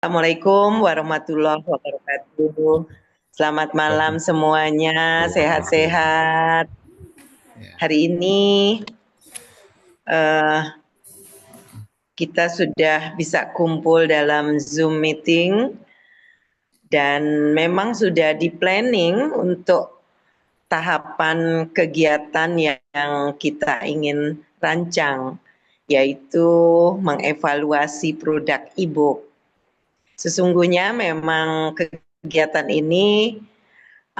Assalamualaikum warahmatullahi wabarakatuh. Selamat malam semuanya, sehat-sehat. Hari ini kita sudah bisa kumpul dalam Zoom meeting dan memang sudah di-planning untuk tahapan kegiatan yang kita ingin rancang, yaitu mengevaluasi produk e-book. Sesungguhnya memang kegiatan ini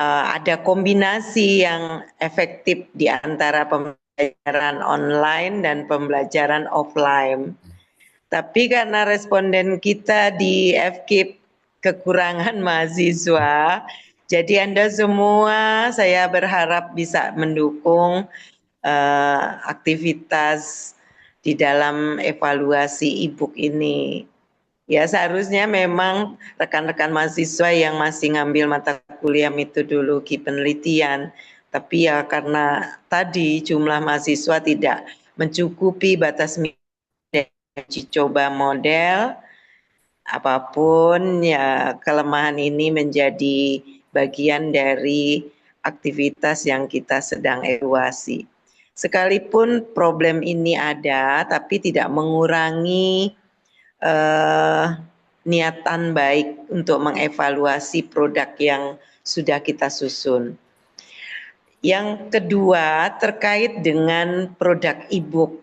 ada kombinasi yang efektif di antara pembelajaran online dan pembelajaran offline. Tapi karena responden kita di FKIP kekurangan mahasiswa, jadi Anda semua saya berharap bisa mendukung aktivitas di dalam evaluasi e-book ini. Ya seharusnya memang rekan-rekan mahasiswa yang masih ngambil mata kuliah metodologi penelitian, tapi ya karena tadi jumlah mahasiswa tidak mencukupi batas uji coba model, apapun ya kelemahan ini menjadi bagian dari aktivitas yang kita sedang evaluasi. Sekalipun problem ini ada, tapi tidak mengurangi niatan baik untuk mengevaluasi produk yang sudah kita susun. Yang kedua terkait dengan produk e-book.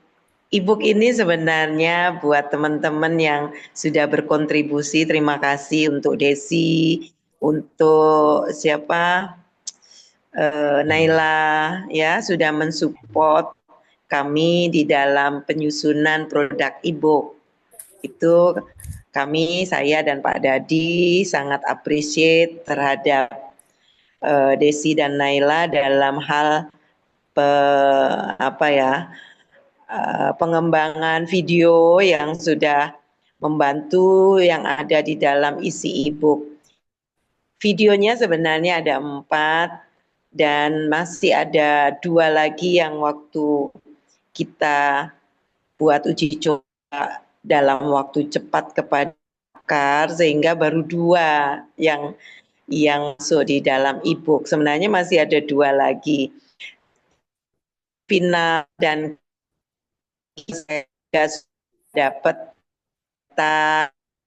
E-book ini sebenarnya buat teman-teman yang sudah berkontribusi, terima kasih untuk Desi, untuk siapa Naila ya sudah mensupport kami di dalam penyusunan produk e-book. Itu kami, saya dan Pak Dadi sangat appreciate terhadap Desi dan Naila dalam hal pengembangan video yang sudah membantu yang ada di dalam isi e-book. Videonya sebenarnya ada 4 dan masih ada 2 lagi yang waktu kita buat uji coba dalam waktu cepat kepada pakar sehingga baru 2 yang masuk di dalam e-book. Sebenarnya masih ada 2 lagi. Final dan saya dapat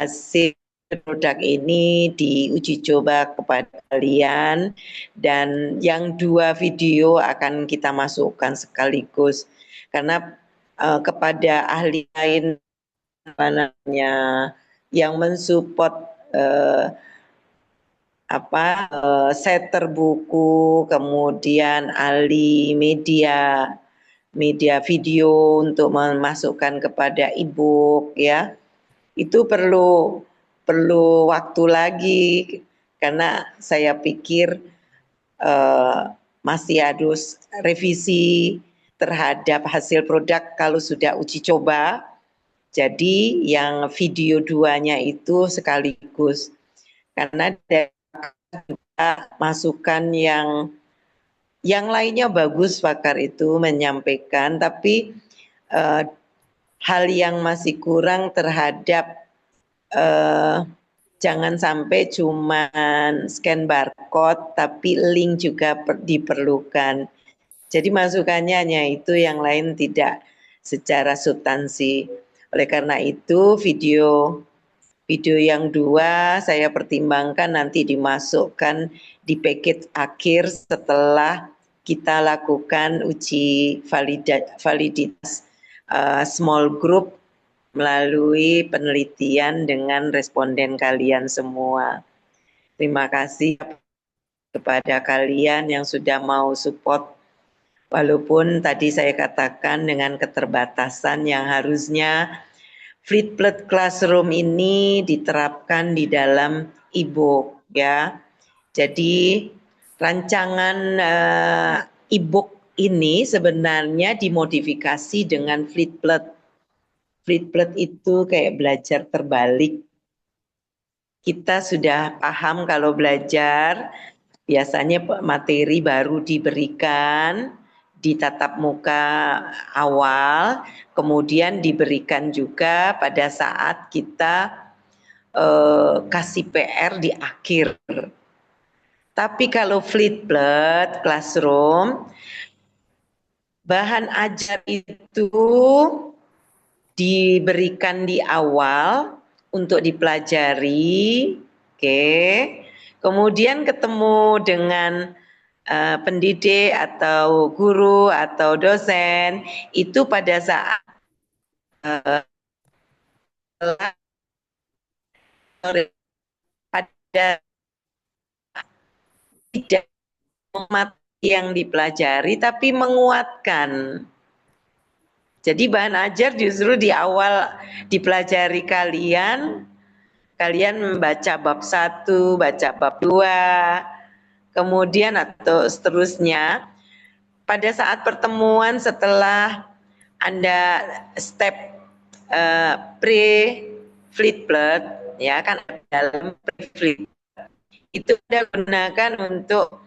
hasil produk ini diuji coba kepada kalian dan yang 2 video akan kita masukkan sekaligus karena kepada ahli lain apa namanya yang mensupport setter buku, kemudian ahli media video untuk memasukkan kepada e-book ya. Itu perlu waktu lagi karena saya pikir masih harus revisi terhadap hasil produk kalau sudah uji coba. Jadi yang video 2-nya itu sekaligus karena masukan yang lainnya bagus pakar itu menyampaikan, tapi hal yang masih kurang terhadap jangan sampai cuman scan barcode, tapi link juga diperlukan. Jadi masukannya hanya itu, yang lain tidak secara substansi. Oleh karena itu video yang 2 saya pertimbangkan nanti dimasukkan di paket akhir setelah kita lakukan uji validitas small group melalui penelitian dengan responden kalian semua. Terima kasih kepada kalian yang sudah mau support, walaupun tadi saya katakan dengan keterbatasan yang harusnya Flipped Classroom ini diterapkan di dalam e-book ya. Jadi rancangan e-book ini sebenarnya dimodifikasi dengan Flipped. Flipped itu kayak belajar terbalik. Kita sudah paham kalau belajar biasanya materi baru diberikan di tatap muka awal, kemudian diberikan juga pada saat kita kasih PR di akhir. Tapi kalau Flipboard Classroom, bahan ajar itu diberikan di awal untuk dipelajari, oke. Kemudian ketemu dengan pendidik atau guru atau dosen itu pada saat pada tidak materi yang dipelajari tapi menguatkan. Jadi bahan ajar justru di awal dipelajari kalian membaca bab 1, baca bab 2, kemudian atau seterusnya. Pada saat pertemuan setelah Anda step pre-Flipboard, ya kan dalam pre-Flipboard, itu Anda gunakan untuk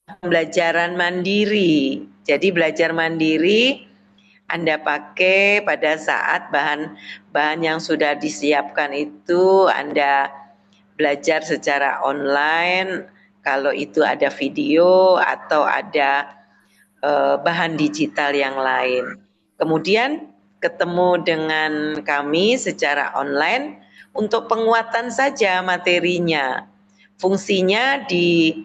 pembelajaran mandiri. Jadi belajar mandiri Anda pakai pada saat bahan yang sudah disiapkan itu Anda belajar secara online, kalau itu ada video atau ada bahan digital yang lain. Kemudian ketemu dengan kami secara online untuk penguatan saja materinya. Fungsinya di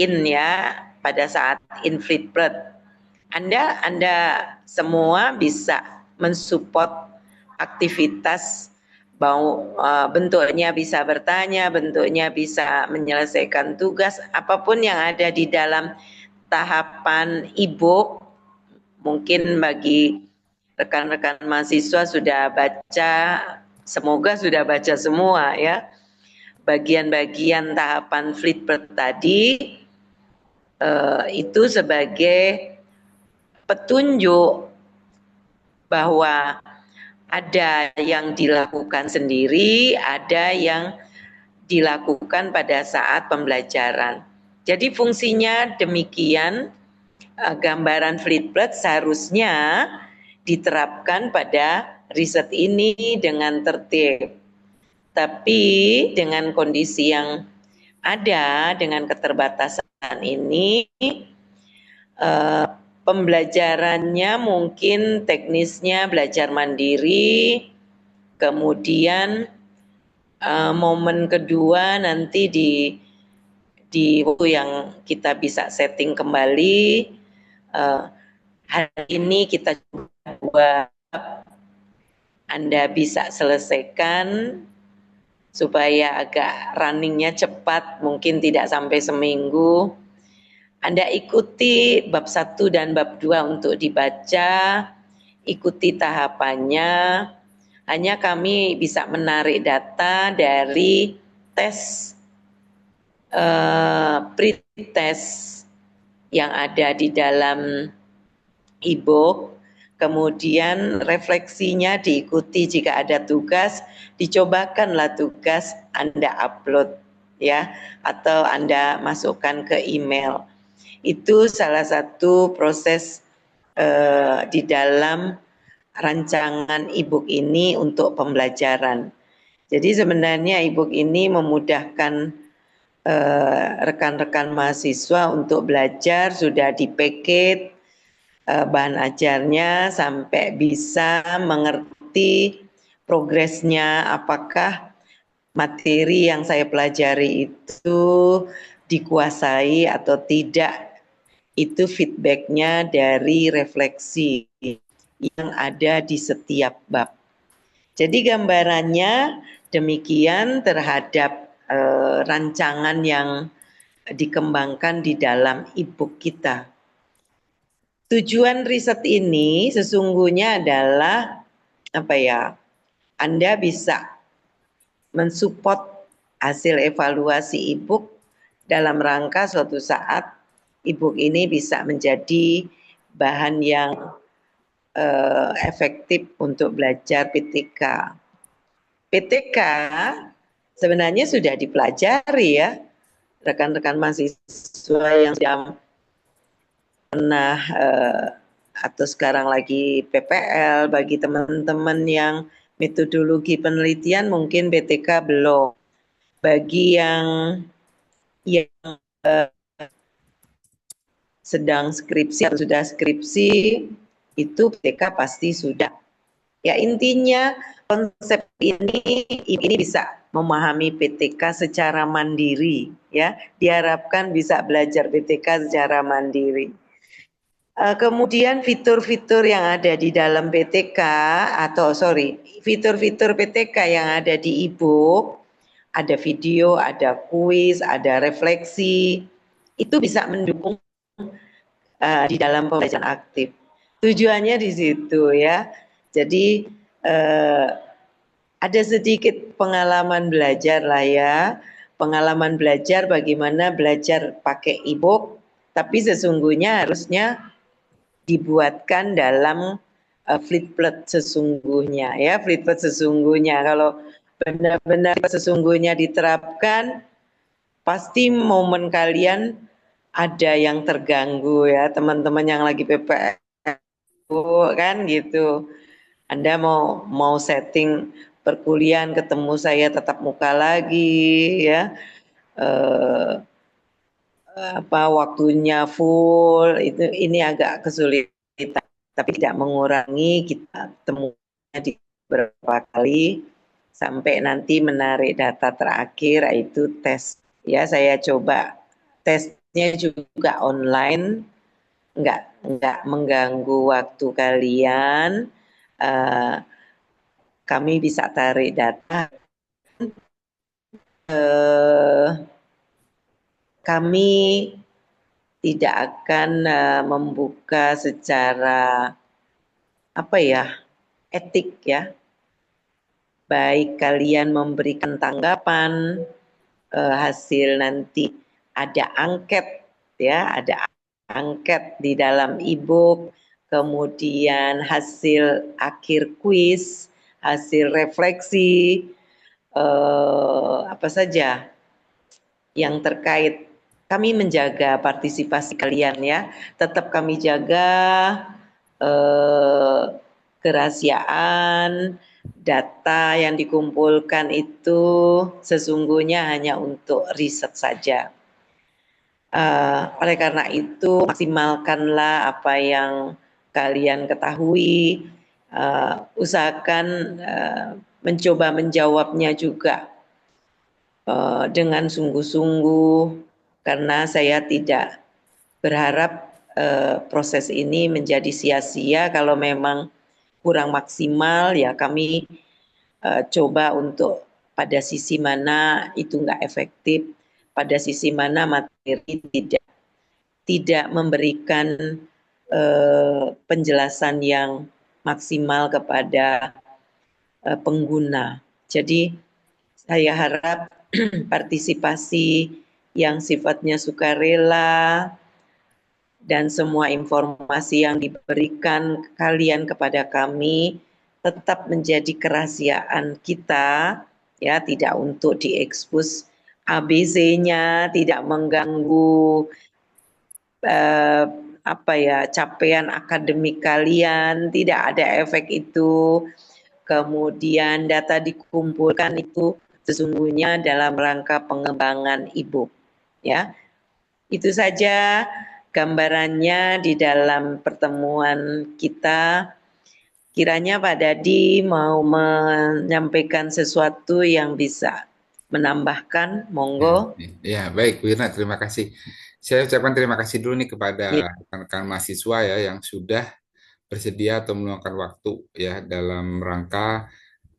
ya pada saat in Flipboard. Anda semua bisa mensupport aktivitas bentuknya bisa bertanya, bentuknya bisa menyelesaikan tugas, apapun yang ada di dalam tahapan e-book. Mungkin bagi rekan-rekan mahasiswa sudah baca, semoga sudah baca semua ya, bagian-bagian tahapan Flipboard tadi itu sebagai petunjuk bahwa ada yang dilakukan sendiri, ada yang dilakukan pada saat pembelajaran. Jadi fungsinya demikian, gambaran Flipboard seharusnya diterapkan pada riset ini dengan tertib. Tapi dengan kondisi yang ada, dengan keterbatasan ini, pembelajarannya mungkin teknisnya belajar mandiri, kemudian momen kedua nanti di waktu yang kita bisa setting kembali. Hari ini kita coba Anda bisa selesaikan supaya agak runningnya cepat, mungkin tidak sampai seminggu. Anda ikuti bab 1 dan bab 2 untuk dibaca, ikuti tahapannya. Hanya kami bisa menarik data dari tes pre-test yang ada di dalam e-book, kemudian refleksinya diikuti. Jika ada tugas, dicobakanlah tugas Anda upload ya, atau Anda masukkan ke email. Itu salah satu proses di dalam rancangan e-book ini untuk pembelajaran. Jadi sebenarnya e-book ini memudahkan rekan-rekan mahasiswa untuk belajar, sudah dipaket bahan ajarnya sampai bisa mengerti progresnya, apakah materi yang saya pelajari itu dikuasai atau tidak. Itu feedbacknya dari refleksi yang ada di setiap bab. Jadi gambarannya demikian terhadap rancangan yang dikembangkan di dalam e-book kita. Tujuan riset ini sesungguhnya adalah Anda bisa mensupport hasil evaluasi e-book dalam rangka suatu saat e-book ini bisa menjadi bahan yang efektif untuk belajar PTK. PTK sebenarnya sudah dipelajari ya, rekan-rekan mahasiswa yang sudah pernah atau sekarang lagi PPL, bagi teman-teman yang metodologi penelitian mungkin BTK belum. Bagi yang sedang skripsi atau sudah skripsi, itu BTK pasti sudah. Ya intinya konsep ini bisa memahami PTK secara mandiri, ya. Diharapkan bisa belajar PTK secara mandiri. Kemudian fitur-fitur yang ada di dalam PTK fitur-fitur PTK yang ada di e-book, ada video, ada kuis, ada refleksi, itu bisa mendukung di dalam pembelajaran aktif. Tujuannya di situ ya. Jadi ada sedikit pengalaman belajar lah ya. Pengalaman belajar bagaimana belajar pakai e-book, tapi sesungguhnya harusnya dibuatkan dalam Flipboard sesungguhnya ya, Flipboard sesungguhnya. Kalau benar-benar sesungguhnya diterapkan, pasti momen kalian ada yang terganggu ya, teman-teman yang lagi PPS kan gitu. Anda mau setting perkuliahan ketemu saya tatap muka lagi ya. Eh, waktunya full itu ini agak kesulitan, tapi tidak mengurangi kita temunya di beberapa kali sampai nanti menarik data terakhir yaitu tes ya. Saya coba tesnya juga online, enggak mengganggu waktu kalian. Kami bisa tarik data. Kami tidak akan membuka secara etik ya. Baik kalian memberikan tanggapan, hasil nanti ada angket ya, ada angket di dalam e-book, kemudian hasil akhir kuis, hasil refleksi, apa saja yang terkait. Kami menjaga partisipasi kalian ya, tetap kami jaga kerahasiaan data yang dikumpulkan itu sesungguhnya hanya untuk riset saja. Oleh karena itu maksimalkanlah apa yang kalian ketahui, usahakan mencoba menjawabnya juga dengan sungguh-sungguh, karena saya tidak berharap proses ini menjadi sia-sia. Kalau memang kurang maksimal ya kami coba untuk pada sisi mana itu enggak efektif, pada sisi mana materi tidak memberikan penjelasan yang maksimal kepada pengguna. Jadi saya harap partisipasi yang sifatnya sukarela dan semua informasi yang diberikan kalian kepada kami tetap menjadi kerahasiaan kita ya, tidak untuk diekspos ABC-nya, tidak mengganggu capaian akademik kalian, tidak ada efek itu. Kemudian data dikumpulkan itu sesungguhnya dalam rangka pengembangan e-book ya. Itu saja gambarannya di dalam pertemuan kita. Kiranya Pak Dadi mau menyampaikan sesuatu yang bisa menambahkan, monggo. Ya, baik, Wirna, terima kasih. Saya ucapkan terima kasih dulu nih kepada Ya, rekan-rekan mahasiswa ya yang sudah bersedia atau meluangkan waktu ya dalam rangka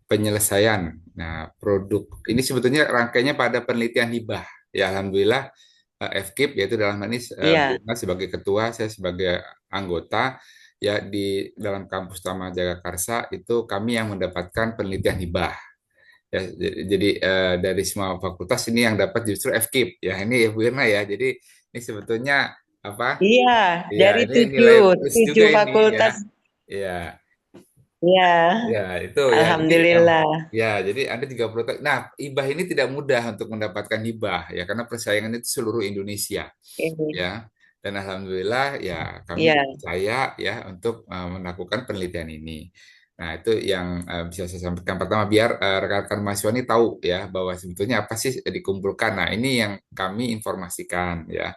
penyelesaian. Nah, produk ini sebetulnya rangkainya pada penelitian hibah. Ya, alhamdulillah FKIP yaitu dalam hal ini iya, Wirna sebagai ketua, saya sebagai anggota ya di dalam kampus Tama Jagakarsa itu kami yang mendapatkan penelitian hibah. Ya, jadi dari semua fakultas ini yang dapat justru FKIP. Ya, ini ya Bu Irna ya. Jadi ini sebetulnya apa? iya, Ya, dari ini nilai plus juga tujuh ini ya. fakultas. Ya, Ya, ya itu ya. Jadi alhamdulillah. ya, jadi Anda 30 tahun. Nah, hibah ini tidak mudah untuk mendapatkan hibah ya karena persaingan itu seluruh Indonesia Ini, ya. Dan alhamdulillah ya kami ya, dipercaya ya untuk melakukan penelitian ini. Nah, itu yang bisa saya sampaikan pertama biar rekan-rekan mahasiswa ini tahu ya bahwa sebetulnya apa sih dikumpulkan. Nah, ini yang kami informasikan ya.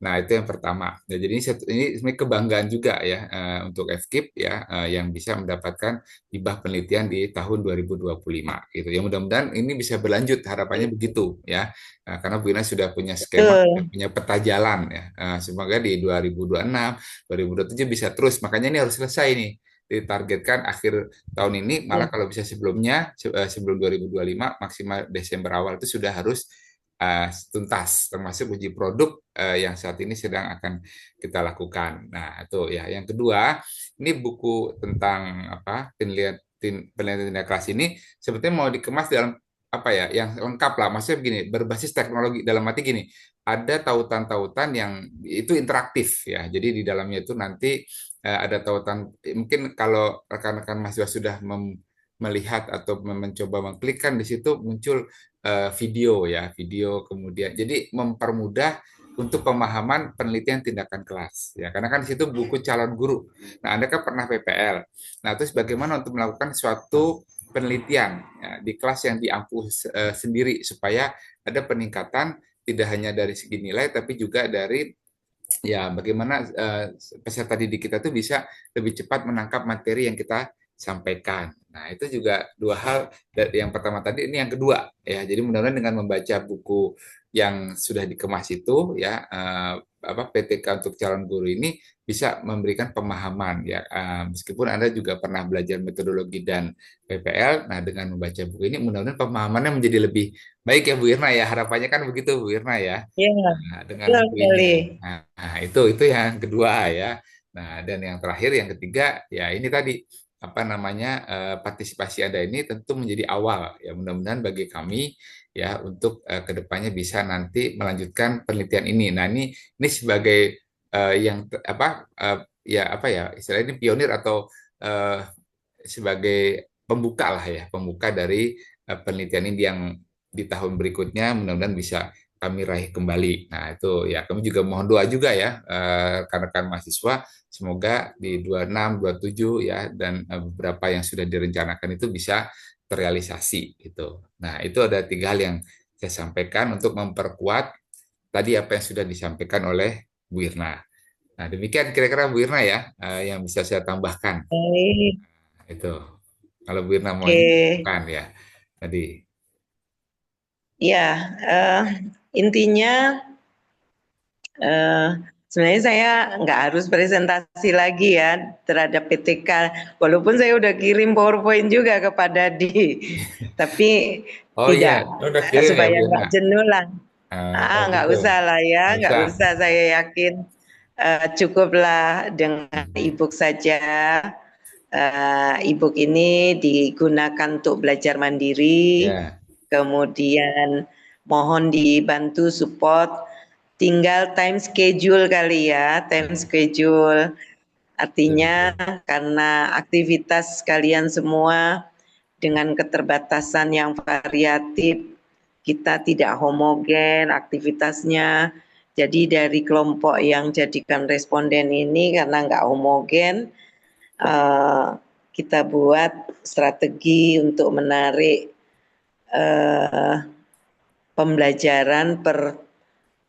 Nah, itu yang pertama. Nah, jadi ini sebenarnya kebanggaan juga ya untuk FKIP ya yang bisa mendapatkan hibah penelitian di tahun 2025 gitu. Ya mudah-mudahan ini bisa berlanjut harapannya begitu ya. Karena Bu Ina sudah punya skema, Betul. punya peta jalan ya. Semoga di 2026, 2027 bisa terus. Makanya ini harus selesai nih. Ditargetkan akhir tahun ini, malah Ya. kalau bisa sebelumnya, sebelum 2025, maksimal Desember awal itu sudah harus tuntas, termasuk uji produk yang saat ini sedang akan kita lakukan. Nah, itu ya. Yang kedua, ini buku tentang apa penelitian tindak keras ini sebetulnya mau dikemas dalam apa ya, yang lengkap lah. Maksudnya begini, berbasis teknologi dalam arti gini, ada tautan-tautan yang itu interaktif ya. Jadi di dalamnya itu nanti ada tautan. Mungkin kalau rekan-rekan mahasiswa sudah melihat atau mencoba mengklikkan di situ muncul video ya, video kemudian. Jadi mempermudah untuk pemahaman penelitian tindakan kelas ya, karena kan di situ buku calon guru. Nah, Anda kan pernah PPL. Nah, terus bagaimana untuk melakukan suatu penelitian ya, di kelas yang diampu sendiri supaya ada peningkatan tidak hanya dari segi nilai tapi juga dari ya bagaimana peserta didik kita tuh bisa lebih cepat menangkap materi yang kita sampaikan. Nah, itu juga dua hal. Yang pertama tadi, ini yang kedua ya. Jadi mudah-mudahan dengan membaca buku yang sudah dikemas itu ya apa PTK untuk calon guru ini bisa memberikan pemahaman ya. Meskipun Anda juga pernah belajar metodologi dan PPL, nah dengan membaca buku ini mudah-mudahan pemahamannya menjadi lebih baik ya Bu Irna ya. Harapannya kan begitu Bu Irna ya. Ya, Nah, dengan betul buku ini. sekali. Itu yang kedua ya. Nah, dan yang terakhir yang ketiga ya ini tadi apa namanya partisipasi Anda ini tentu menjadi awal ya mudah-mudahan bagi kami ya untuk kedepannya bisa nanti melanjutkan penelitian ini. Nah, ini sebagai yang apa ya apa ya istilahnya ini pionir atau eh, sebagai pembuka lah ya, pembuka dari penelitian ini yang di tahun berikutnya mudah-mudahan bisa kami raih kembali. Nah, itu ya kami juga mohon doa juga ya rekan-rekan mahasiswa semoga di 26, 27 ya dan beberapa yang sudah direncanakan itu bisa terrealisasi gitu. Nah, itu ada tiga hal yang saya sampaikan untuk memperkuat tadi apa yang sudah disampaikan oleh Bu Irna. Nah, demikian kira-kira Bu Irna ya yang bisa saya tambahkan. Baik. Itu. Kalau Bu Irna mau Oke. ini bukan ya. Tadi. Ya, intinya eh, sebenarnya saya nggak harus presentasi lagi ya terhadap PTK, walaupun saya udah kirim PowerPoint juga kepada tapi Oh iya, tidak udah kirim ya supaya Bu Irna. nggak jenuh lah. Oh Nggak gitu. usah lah ya, Nggak nggak usah. usah. Saya yakin cukuplah dengan Hmm. e-book saja. E-book ini digunakan untuk belajar mandiri, Ya, kemudian mohon dibantu support, tinggal time schedule kali ya, time ya, schedule. betul Artinya betul. karena aktivitas kalian semua dengan keterbatasan yang variatif, kita tidak homogen aktivitasnya. Jadi dari kelompok yang jadikan responden ini karena nggak homogen, eh, kita buat strategi untuk menarik eh, pembelajaran per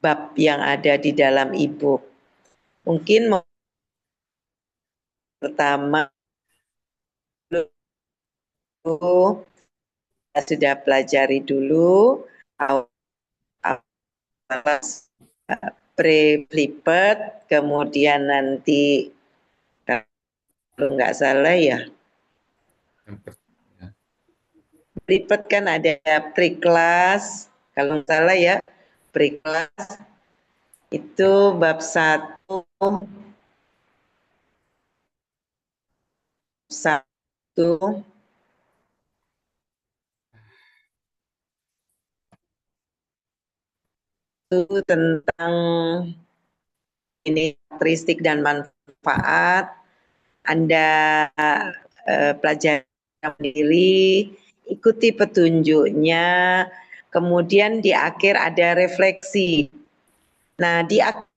bab yang ada di dalam e-book. Mungkin pertama dulu kita sudah pelajari dulu awas pre-flipet, kemudian nanti kalau nggak salah ya Yang ya. flipet kan ada pre-class, kalau nggak salah ya pre-class itu bab 1 satu itu tentang ini karakteristik dan manfaat. Anda pelajari sendiri, ikuti petunjuknya, kemudian di akhir ada refleksi. Nah, di akhir